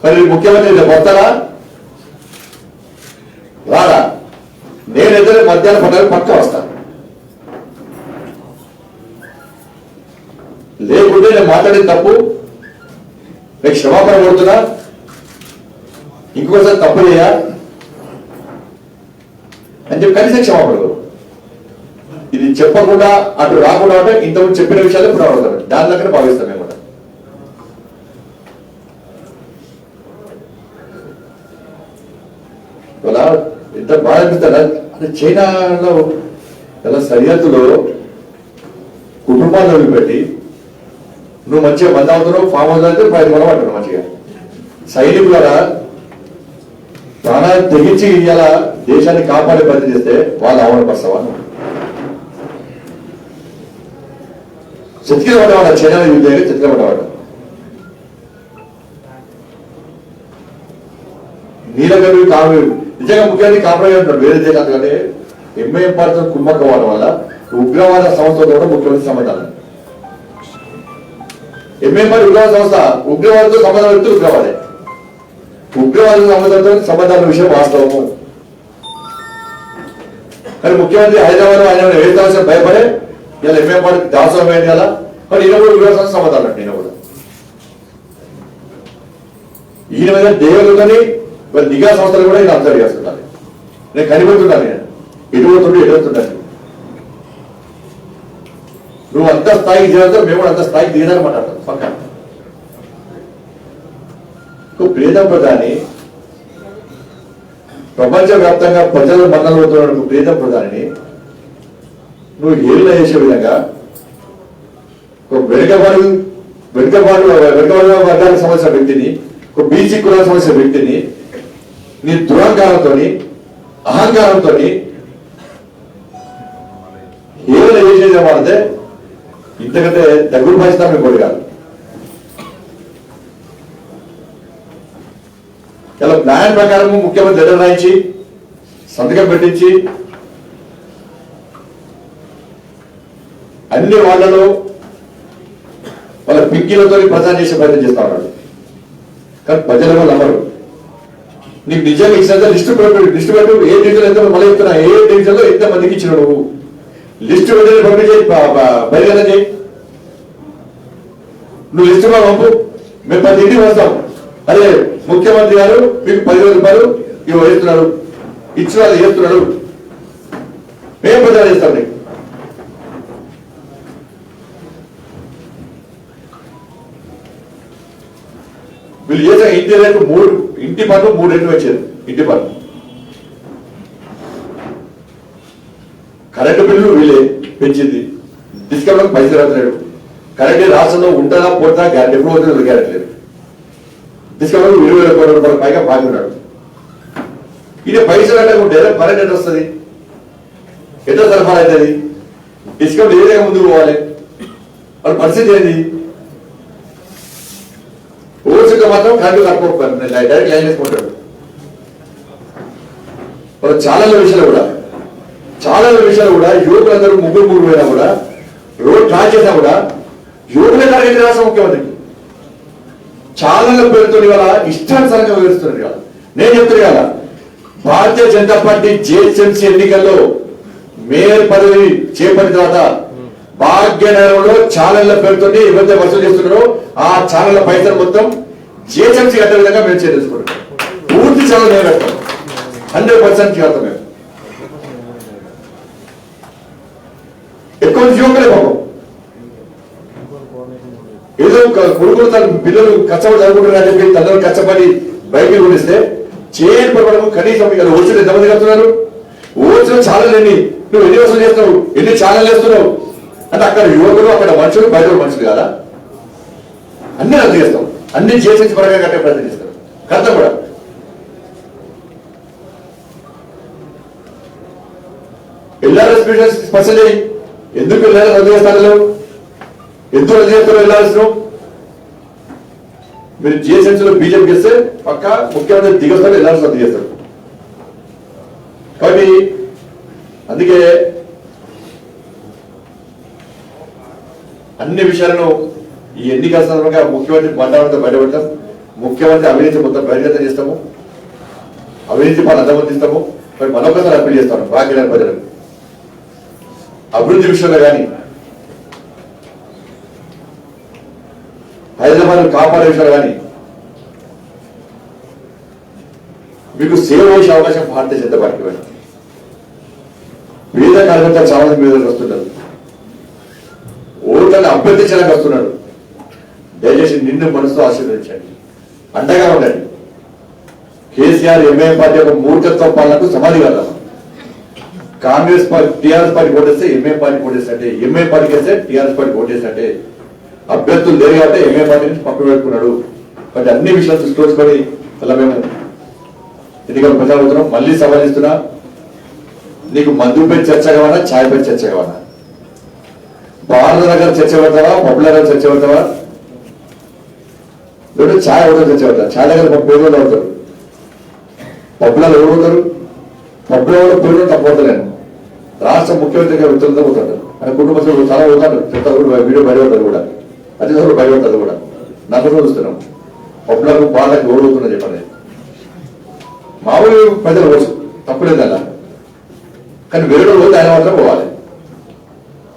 మరి ముఖ్యమంత్రి వస్తారా రారా? నేనైతే మధ్యాహ్నం 12 పక్కా వస్తాను. లేకుంటే నేను మాట్లాడేది తప్పు, నేను క్షమాపణ కొడుతున్నా, ఇంకోసారి తప్పు చేయ అని చెప్పి కనీసం క్షమాపణ కొడు. ఇది చెప్పకుండా అటు రాకుండా అంటే ఇంతకుముందు చెప్పిన విషయాలు ఇప్పుడు అడుగుతాను. దాని దగ్గర భావిస్తాం మేము కూడా. ఇలా ఎంత బాగా అనిపిస్తారా అంటే చైనాలో ఇలా సరిహద్దులో కుటుంబాలను వదిలిపెట్టి నువ్వు మంచిగా మంది అవుతున్నావు, ఫామ్ హౌస్ అయితే 10 మనం అంటున్నావు మంచిగా. సైనికులరా ప్రాణాలు తెగించి ఇలా దేశాన్ని కాపాడే ప్రయత్నం చేస్తే వాళ్ళు అవమానపరుస్తావా? చెతికిల పడ్డవాడ చైనా యుద్ధంగా చెతికిల పడ్డవాడ. నీలగవి కావ్యం నిజంగా ముఖ్యంగా కాంప్రమైజ్ అంటాడు. వేరే దేశాలు కానీ ఎంఐఎం పార్టీ కుమ్మక్క వాళ్ళ వల్ల ఉగ్రవాద సంస్థతో కూడా ముఖ్యమంత్రి సంబంధాలు. ఎంఐఎం పార్టీ ఉగ్రవాద సంస్థ, ఉగ్రవాదంతో సంబంధం పెడుతూ ఉగ్రవాదే. ఉగ్రవాద సంబంధాల విషయం వాస్తవము. కానీ ముఖ్యమంత్రి హైదరాబాద్ ఆయన వేస్తాల్సిన భయపడే ఇలా ఎంఐఎం పార్టీ దాసోహం ఏంటి అలా. మరి ఈయన కూడా ఉగ్రవాద సంస్థ సంబంధాలు అంటే ఈయన కూడా ఈయన మీద దేవులని నిఘా సంస్థలు కూడా ఈయన అబ్జర్వ్ చేస్తుంటారు. నేను కనిపెడుతున్నాను. నేను ఎటువతుంటాను. నువ్వు అంత స్థాయికి దిగుతావు, మేము కూడా అంత స్థాయికి దిగదనమాట పక్క. ప్రియతమ ప్రధాని ప్రపంచవ్యాప్తంగా ప్రజలు మన్నలవుతున్న ప్రియతమ ప్రధానిని నువ్వు హేళన చేసే విధంగా వెనుకబాటు వర్గానికి సంబంధించిన వ్యక్తిని, ఒక బీసీ కులానికి సంబంధించిన వ్యక్తిని నీ దురహంకారంతో అహంకారంతో హేళన చేసేది వాడితే ఇంతకంటే దగ్గర భాషిస్తాం మీకు కూడా కాదు. ఇలా ప్లాన్ ప్రకారం ముఖ్యమంత్రి లెటర్ రాయించి సంతకం పెట్టించి అన్ని వాళ్లలో వాళ్ళ పిక్కీలతో ప్రచారం చేసే ప్రయత్నం చేస్తా ఉన్నాడు. కానీ ప్రజల వాళ్ళు నమ్మరు. నీకు నిజంగా ఇచ్చిన లిస్టు పెట్టు ఏ డివిజన్ ఎంత మళ్ళీ చెప్తున్నా, ఏ డివిజన్ లో ఎంత మందికి ఇచ్చిన నువ్వు లిస్టు పెట్టి పంపించే బహిరంగ చేయి. నువ్వు లిస్టు పంపు, మేము 10 ఇంటికి వస్తాం. అదే ముఖ్యమంత్రి గారు మీకు 10,000 రూపాయలు ఇవి వేస్తున్నాడు, ఇచ్చిన వాళ్ళు చేస్తున్నాడు, మేము ప్రచారం చేస్తాం. నీకు వీళ్ళు చేసిన ఇంటి రేటు 3 ఇంటి పన్ను 3 రెట్లు వచ్చేది. ఇంటి పన్ను కరెంటు బిల్లు వీళ్ళే పెంచింది. డిస్కౌంట్ పైసలు రావట్లేడు. కరెంట్ రాష్ట్రంలో ఉంటుందా పోతుందా గ్యారెంటీ ఎప్పుడు అవుతుంది గ్యారెంటీ లేదు. డిస్కౌంట్ 20,000 కోట్ల రూపాయల పైగా బాగా ఉన్నాడు. ఇది పైసలు కట్టకుంటే కరెంట్ ఎట్లా వస్తుంది, ఎట్లా సరఫరా అవుతుంది? డిస్కౌంట్ ఏ విధంగా ముందుకు పోవాలి, వాళ్ళ పరిస్థితి ఏంది? ఓసుగా మాత్రం కరెంటు కట్టుకోకపోయి డైరెక్ట్ లైన్ వేసుకుంటాడు. వాళ్ళ చాలా విషయాలు కూడా యువకులందరూ ముగ్గురు పోయినా కూడా రోడ్ క్రాస్ చేసినా కూడా యువకులే టార్గెట్ రాష్ట్ర ముఖ్యమంత్రికి చాలా పేరుతో ఇవాళ ఇష్టానుసారంగా వివరిస్తున్నారు. ఇవాళ నేను చెప్తున్నా కదా, భారతీయ జనతా పార్టీ జిహెచ్ఎంసీ ఎన్నికల్లో మేయర్ పదవి చేపట్టిన తర్వాత భాగ్యనగరంలో ఛానళ్ల పేరుతో ఎవరైతే వసూలు చేస్తున్నారో ఆ ఛానళ్ల పైసలు మొత్తం జిహెచ్ఎంసీ కట్టే విధంగా మేము చేసుకుంటాం. పూర్తి ఛానల్ మేము కట్టాం, 100% కడతాం మేము. ఎక్కువ యువకులే పాపం ఏదో కొడుకులు తన పిల్లలు కష్టపడి చదువుకుంటారని చెప్పి తల్లిదండ్రులు కష్టపడి బయటకు కొనిస్తే చేయని పడడం. కనీసం ఇక్కడ ఓచులు ఎంతమంది కడుతున్నారు? ఓచులు ఛానల్ ఎన్ని, నువ్వు ఎన్ని వసూలు చేస్తున్నావు, ఎన్ని ఛానల్ చేస్తున్నావు అంటే అక్కడ యువకులు అక్కడ మనుషులు బయట మనుషులు కదా. అన్ని రద్దు చేస్తాం, అన్ని చేసి పరంగా కట్టే ప్రయత్నం చేస్తారు. కడతాం కూడా. ఎల్ఆర్ఎస్ బిజినెస్ స్పెషల్ చేయి. ఎందుకు ఎల్ఆర్ఎస్ రద్దు చేస్తారు? ఎందుకు రద్దు చేస్తారు ఎల్ఆర్ఎస్? మీరు జిహెచ్ఎంసీలో బీజేపీ చేస్తే పక్క ముఖ్యమంత్రి దిగొస్తాడు, ఎల్ఆర్ఎస్ రద్దు చేస్తాడు. కాబట్టి అందుకే అన్ని విషయాలను ఈ ఎన్నికల సందర్భంగా ముఖ్యమంత్రి బండారంతో బయటపెడతాం. ముఖ్యమంత్రి అవినీతి మొత్తం బహిర్గతం చేస్తాము, అవినీతి పని అంతమందిస్తాము. మరి మరొకసారి అప్పీల్ చేస్తాను భాగ్యనగర ప్రజలకు, అభివృద్ధి విషయంలో కానీ హైదరాబాద్ కాపాడే విషయాలు కానీ మీకు సేవ చేసే అవకాశం భారతీయ జనతా పార్టీ పైన. పేద కార్యకర్తలు చాలా మంది మీద వస్తున్నారు, ఓట్లను అభ్యర్థించడానికి వస్తున్నాడు. దయచేసి నిన్ను మనసుతో ఆశీర్వదించండి, అండగా ఉండండి. కేసీఆర్ ఎంఐఎం పార్టీ యొక్క మూర్ఖత్వ పాలనకు సమాధి కాదు. కాంగ్రెస్ పార్టీ టీఆర్ఎస్ పార్టీ ఓటేస్తే ఎంఐఎం పార్టీ ఓటేస్తే, ఎంఐఎం పార్టీకి వేస్తే టీఆర్ఎస్ పార్టీ ఓటేస్తే అభ్యర్థులు లేరు కాబట్టి ఎంఐఎం పార్టీ నుంచి పక్కన పెట్టుకున్నాడు. బట్ అన్ని విషయాలు దృష్టి వచ్చుకొని అలా మేము ఎన్నికలు ప్రచారం మళ్ళీ సవాల్ ఇస్తున్నా. నీకు మందుపై చర్చ కావాలా, ఛాయ్పై చర్చ కావాలా? భారత నగర్ చర్చ పెడతావా, పబ్బుల నగర్ చర్చ పెడతావా? లేదు ఛాయ్ ఒకటి చర్చ పెడతా. ఛాయ్ దగ్గర పేరు అవుతారు, పబ్బులలో ఎవరు అవుతారు? పబ్బుల వాళ్ళు పేరు తప్పవుతలేను. రాష్ట్ర ముఖ్యమంత్రి గారు ఉత్తరంతో పోతాడు, ఆయన కుటుంబ సభ్యులు చాలా పోతాడు, చెప్తారు వీడియో బయటపడతారు కూడా, అతి సభ్యులు బయటపడతారు కూడా. నాకు చూస్తున్నాం పబ్బులకు బాధకు ఎవరు అవుతున్నా చెప్పండి. మామూలు ప్రజలు పోవచ్చు, తప్పులేదు అలా. కానీ వేరే పోతే ఆయన మాత్రం పోవాలి.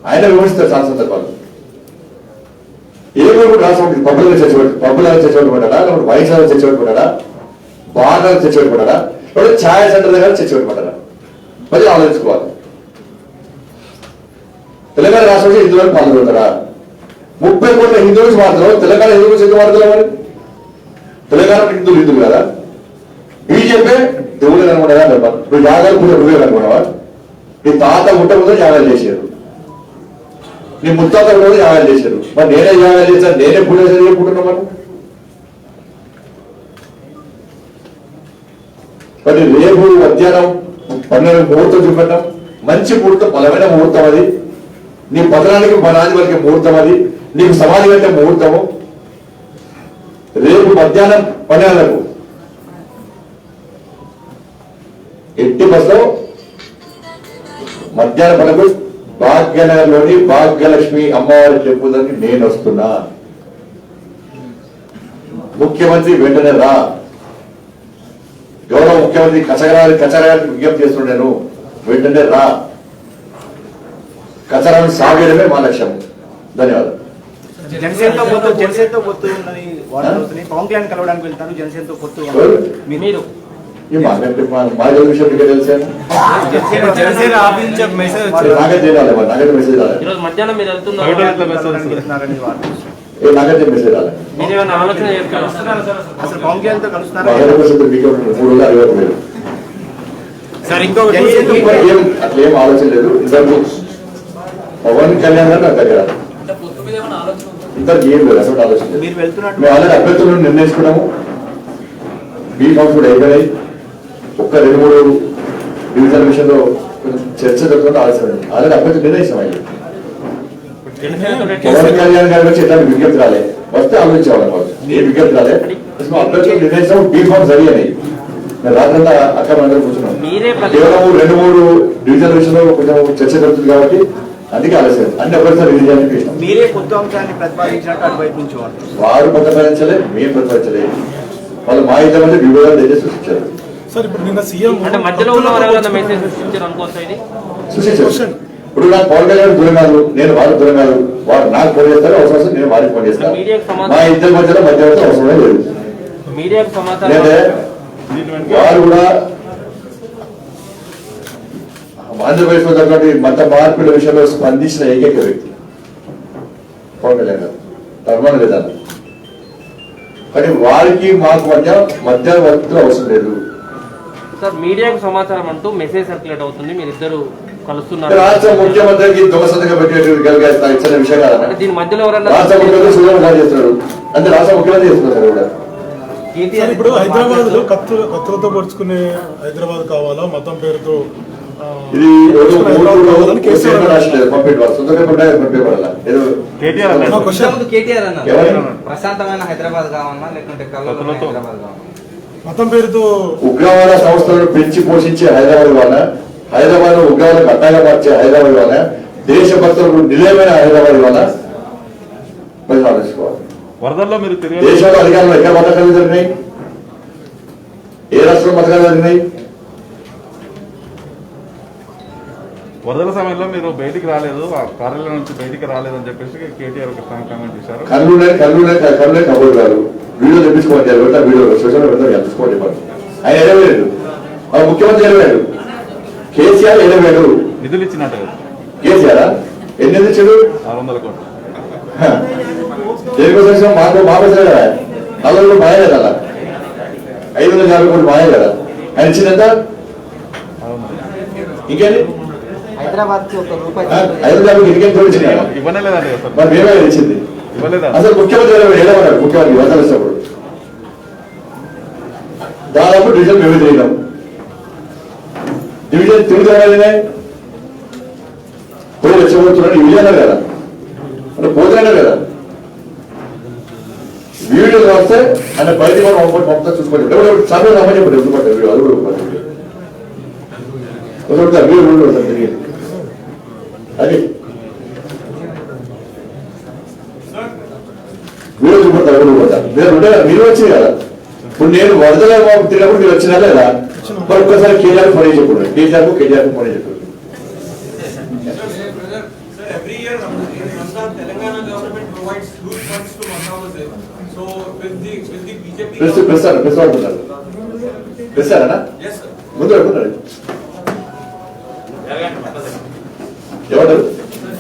ఆయన విమర్శిస్తారు చాలా సందర్భాలు. ఏ కూడా రాష్ట్రం ఉంటుంది, పబ్బులను చర్చపెట్టుకుంటాడా, లేకపోతే వైద్యాలను చర్చపెట్టుకుంటాడా, బాగా చర్చపెట్టుకుంటాడా, లేకపోతే ఛాయ్ సెంటర్ దగ్గర చర్చపెట్టుకుంటారా? ప్రజలు ఆలోచించుకోవాలి. తెలంగాణ రాష్ట్రంలో హిందువులకు పాల్గొంటారా? 30 కోట్ల హిందువులు మాత్రం తెలంగాణ హిందువులు ఎందుకు మారుతున్నా? మరి తెలంగాణ హిందువులు కదా. బీజేపీ దేవుళ్ళు అనుకుంటా, నువ్వు యాగాలు కూడా నువ్వే అనుకున్నావా? నీ తాత ముట్ట ముందు యాగాలు చేశారు, నీ ముత్తాత కూడా యాగాలు చేశారు. మరి నేనే యాగాలు చేశాను, నేనే పూజ చేసుకుంటున్నా. మరి రేపు మధ్యాహ్నం 12 ముహూర్తం చూపెట్టాం. మంచి ముహూర్తం, బలమైన ముహూర్తం అది. నీ పతనానికి బలాది వరకే ముహూర్తం అది, నీకు సమాధి కంటే ముహూర్తము. రేపు మధ్యాహ్నం 12 ఎట్టి బస్లో మధ్యాహ్నం 12 భాగ్యనగర్ లోని భాగ్యలక్ష్మి అమ్మవారి చెప్పుదానికి నేను వస్తున్నా. ముఖ్యమంత్రి వెంటనే రా. గౌరవ ముఖ్యమంత్రి కచరానికి విజ్ఞప్తి చేస్తున్నాను, వెంటనే రా. కచరాన్ని సాగడమే మా లక్ష్యం. ధన్యవాదాలు. జనసేనతో పొత్తు ఉన్నది, పవన్ కళ్యాణ్ కలవడానికి వెళ్తాను. జనసేనతో పొత్తు మీరు మాకు విషయం మీకు తెలుసా? నాకైతే మెసేజ్ రాలేదు. నాకైతే మెసేజ్ రాలేదు. అసలు పవన్ కళ్యాణ్ తో కలుస్తున్నారు. అట్లా ఏం ఆలోచన లేదు. ఇంతకు పవన్ కళ్యాణ్ గారు నాకు దగ్గర ఇంతకు ఏం లేదు, అసలు ఆలోచన లేదు. మేము ఆల్రెడీ అభ్యర్థులను నిర్ణయించుకున్నాము. బీ ఫామ్స్ కూడా అయిపోయినాయి. ఒక్క 2-3 డివిజన్ విషయంలో చర్చ జరుగుతున్న ఆలోచన ఆల్రెడీ అభ్యర్థులు నిర్ణయిస్తాం. పవన్ కళ్యాణ్ గారి వచ్చి ఎట్లాంటి విజ్ఞప్తి రాలే, వస్తే ఆలోచించేవాళ్ళం. ఏ విజ్ఞప్తి రాలే, అభ్యర్థులు నిర్ణయించడం బీఫామ్ సరి అని రాత్రంతా అక్కడ అందరూ కూర్చున్నాం. కేవలం 2-3 డివిజన్ విషయంలో కొంచెం చర్చ జరుగుతుంది కాబట్టి అందుకే ఆలస్యం. అన్ని ఒకసారి రిలీజ్ మీరే కొత్త అంశాన్ని ప్రతిపాదించినట్టు అటువైపు నుంచి వారు ప్రతిపాదించలే, మేము ప్రతిపాదించలే. వాళ్ళు మా ఇద్దరి మధ్య విభేదాలు తెచ్చి సృష్టించారు. సృష్టించారు. ఇప్పుడు నాకు పవన్ కళ్యాణ్ దూరం కాదు, నేను వారికి దూరం కాదు. వారు నాకు ఫోన్ చేస్తారు, అవసరం వస్తే నేను వారికి ఫోన్ చేస్తాను. మా ఇద్దరి మధ్యలో మధ్యవర్తి అవసరమే లేదు. వారు కూడా ఆంధ్రప్రదేశ్ లో తగ్గట్టు మత మార్పుల విషయంలో స్పందించిన ఏకైక వ్యక్తి పవన్ కళ్యాణ్ గారు. ధర్మాన విధానం. కానీ వారికి మాకు మధ్యవర్తులు అవసరం లేదు. సార్, మీడియాకు సమాచారం అంటూ మెసేజ్ సర్క్యులేట్ అవుతుంది, మీరిద్దరు కలుస్తున్నారు. రాష్ట్ర ముఖ్యమంత్రికి దొంగసంతగా పెట్టిన విషయం కాదు. దీని మధ్యలో ఎవరన్నా రాష్ట్ర ముఖ్యమంత్రి సులభంగా చేస్తున్నాడు అంటే రాష్ట్ర ముఖ్యమంత్రి చేస్తున్నారు కూడా. ఇప్పుడు హైదరాబాద్ లో కత్తులతో పరుచుకునే హైదరాబాద్ కావాలా, మతం పేరుతో ఇది ప్రశాంతమైన హైదరాబాద్ కావాలన్నా లేకుంటే మతం పేరుతో ఉగ్రవాద సంస్థలను పెంచి పోషించే హైదరాబాద్ వల్ల, హైదరాబాద్ ఉగ్రవాదకు అడ్డాగా మార్చే హైదరాబాద్ వల్ల, దేశభక్తులకు నిలయమైన హైదరాబాద్ వల్ల ప్రజలు ఆలోచించుకోవాలి. వరదల్లో మీరు దేశంలో అధికారంలో ఎక్కడ పథకాలు జరిగినాయి, ఏ రాష్ట్రంలో పథకాలు జరిగినాయి? వరదల సమయంలో మీరు బయటికి రాలేదు, ఆ కార్యాలయం నుంచి బయటికి రాలేదని చెప్పేసి కేటీఆర్ ఒక కామెంట్ చేశారు. కర్నూలు కబోలు గారు వీడియో తెప్పించుకోండి, వీడియో సోషల్ మీడియా తెప్పించుకోండి. ఆయన ఎడవేడు, మన ముఖ్యమంత్రి ఎడవేడు, కేసీఆర్ ఎడవేడు. నిధులు ఇచ్చినట్టు కేసీఆర్ ఎన్ని ఇచ్చాడు? 600 కోట్లు. దేనికోసం మాపేసా కదా, 40 మాయ కదా, 550 కోట్లు మాయ కదా. ఆయన ఇచ్చిందంత ఇంకేంటి? హైదరాబాద్ కి 1 రూపాయి 550 ఇంకేం తోడించింది ఇవ్వనే లేదండి. మరి మేమే ఇచ్చింది. ఇవ్వలేదా? అసలు ముఖ్యమంత్రి ఏడమన్నాడు, ముఖ్యమంత్రి వరదలు వచ్చినప్పుడు దాదాపు డివిజన్ మేమే తిరిగినాం. డివిజన్ తిరుగుతున్నాయి పోయి రెచ్చగొడుతున్నాడు. ఇవి అన్నారు కదా, అంటే పోతున్నాడు కదా. వీడియోలు వస్తే అంటే బయట పంపుతా చూసుకోండి. సమయం రమ్మని చెప్పండి, ఎందుకంటే అది కూడా వీడియో తిరిగి అది వీడియో చూపడతారు. ఎవరు పోతా మీరు వచ్చింది కదా. ఇప్పుడు నేను వరదల తిరిగినప్పుడు మీరు వచ్చినా లేదా? మరి ఒక్కసారి కేజీఆర్ ఫోన్ చెప్పండి, కేజీఆర్ ఫోన్ చెప్పండి. Every year, Telangana government provides huge funds to Makkah. So, will the BJP press అంటున్నారు. ప్రెస్ అన్నా ముందు అనుకున్నారు ఎవరు?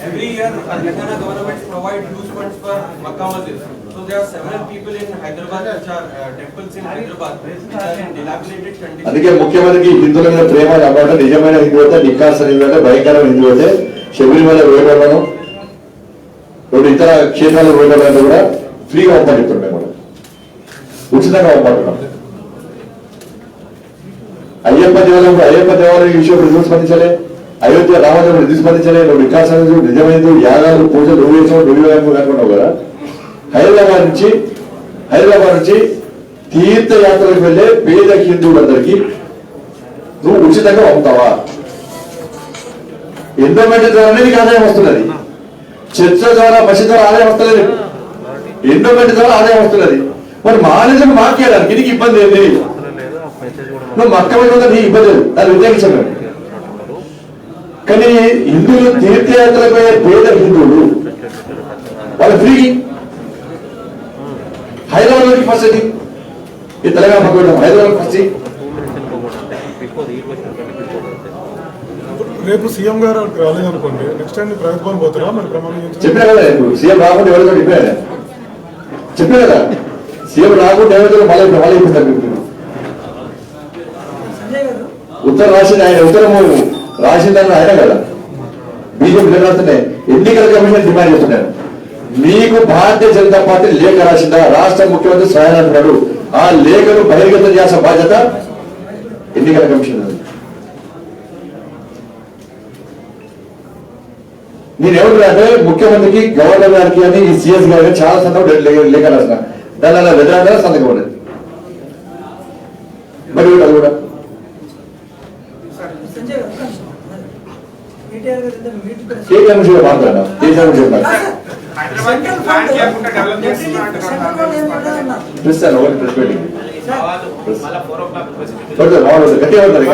Every year, Telangana government provides huge funds for Makkah Masjid. So there are several people in Hyderabad which are temples in Hyderabad which are in dilapidated condition. అందుకే ముఖ్యమంత్రికి హిందువుల మీద ప్రేమ అన్నమాట. నిజమైన హిందూ అయితే, నికాసన హిందూ అయితే, భయంకరమైన హిందూ అయితే శబరిమల వేయబడను, 2 ఇతర క్షేత్రాలు వేయబడాలని కూడా ఫ్రీగా పంపని చెప్తున్నాం. మేము కూడా ఉచితంగా పంపంటున్నాం. అయ్యప్ప దేవాలయం విషయం ఎందుకు స్పందించలే? అయోధ్య రామదేవుడు ఎందుకు స్పందించలే? 2 వికాసం నిజమైనది, యాగాలు, పూజలు నువ్వు వేసావు, నువ్వు అనుకున్నావు కదా. హైదరాబాద్ నుంచి తీర్థయాత్రలకు వెళ్ళే పేద హిందువులందరికీ నువ్వు ఉచితంగా పంపుతావా? ఎండోమెంట్ ద్వారానే నీకు ఆదాయం వస్తున్నది. చర్చల ద్వారా, మసీదు ద్వారా ఆదాయం వస్తలేదు. ఎండోమెంట్ ద్వారా ఆదాయం వస్తున్నది. మరి మానేజం మాకేయడానికి నీకు ఇబ్బంది ఏంటి? నువ్వు మక్క మీద నీకు ఇబ్బంది లేదు, దాన్ని వ్యతిరేకించాను. కానీ హిందువులు తీర్థయాత్రకు పోయే పేద హిందువులు వాళ్ళు ఫ్రీ. హైదరాబాద్ ఫస్ట్ అది ఈ తెలంగాణ పక్కన హైదరాబాద్ ఫస్ట్. రేపు సీఎం గారు రాలేదనుకోండి, నెక్స్ట్ టైం ప్రైవేట్ భవన్ పోతారా? మరి ప్రమాణం చెప్పినా కదా, సీఎం రాకుండా ఎవరితో చెప్పినా కదా, సీఎం రాకుండా ఎవరితో మళ్ళీ ఇప్పిస్తారు. ఉత్తరం రాసింది ఆయన, ఉత్తరము రాసిందని ఆయన కదా. బీజేపీ రాస్తున్నాయి, ఎన్నికల కమిషన్ డిమాండ్ చేస్తున్నాను. మీకు భారతీయ జనతా పార్టీ లేఖ రాసిందా? రాష్ట్ర ముఖ్యమంత్రి స్వయం అంటున్నాడు. ఆ లేఖను బహిర్గతం చేయాల్సిన బాధ్యత ఎన్నికల కమిషన్. నేనేమంటున్నా అంటే ముఖ్యమంత్రికి గవర్నర్ గారికి అని ఈ సిఎస్ గారికి చాలా సందర్భం లేఖ రాసిన దాని అలా వ్యతిరేకంగా సంతకం ఉండదు మరి అది కూడా కేటీఆర్ నుంచి మాట్లాడా కేటీఆర్ నుంచి చూస్తాను ఒకటి ప్రెస్ మీటింగ్ గట్టిగా ఉంటుంది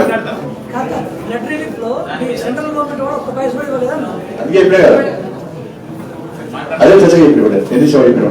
అందుకే ఇప్పుడే కదా అదే చర్చగా ఇప్పుడు నితీష్ చెప్పిన